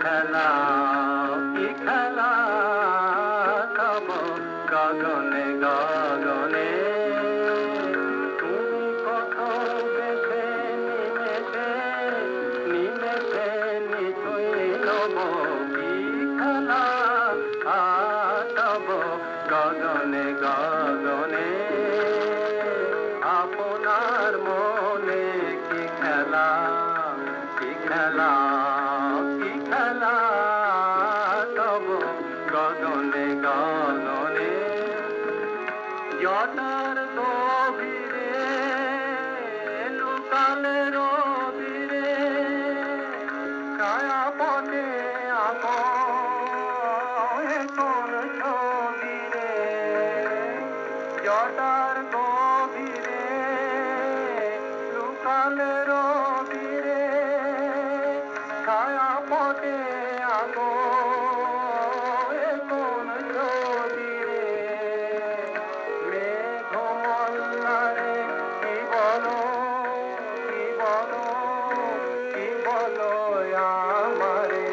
খেলা কি খেলা তব গগনে গগনে তুমি কত বেশে নিমেষে নিমেষে নিথই নব কি খেলা তব গগনে গগনে আপনার মনে কি খেলা কি খেলা কি খেলা তব গগনে গগনে জটার গভীরে লুকালে রবিরে ছায়া পথে আপন কোন ছবিরে জটার গভীরে লুকালে রবিরে ছায়া পথে আপন কোন ছবিরে মেঘমল্লারে কি বলো কি বলো কি বলো আমারে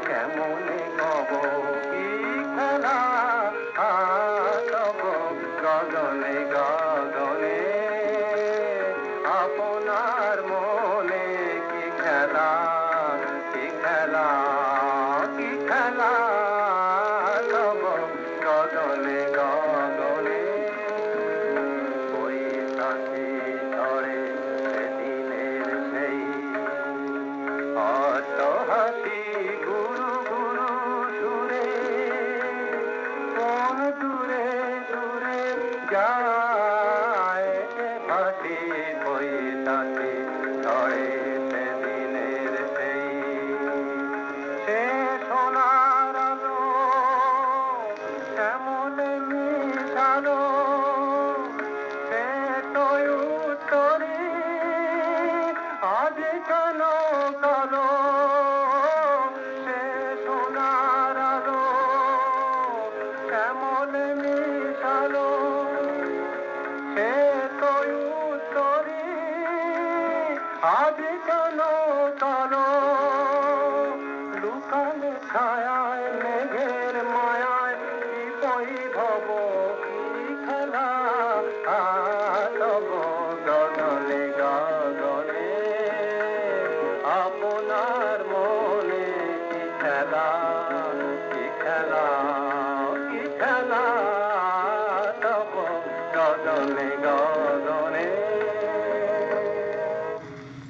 কেমনে কব কি খেলা তব গগনে গগনে আপনার মনে কি খেলা কি খেলা কি খেলা তব গগনে গগনে বৈশাখী ঝড়ে সেদিনের সেই অট্ট হাসি গুরু গুরু সুরে কোন দূরে দূরে যায় ভাসি বৈশাখী ঝড়ে সেদিনের সেই সে সোনার আলো কেমন মিশালো সে তো উত্তরে আজ কেন কালো সে সোনার আলো কেমন মিশালো সে তো উত্তরে আজ কেন কালো লুকালে ছায়ায় মেঘের মায়ায় কি বৈভব কি খেলা তব গগনে গগনে আপনার মনে কি খেলা।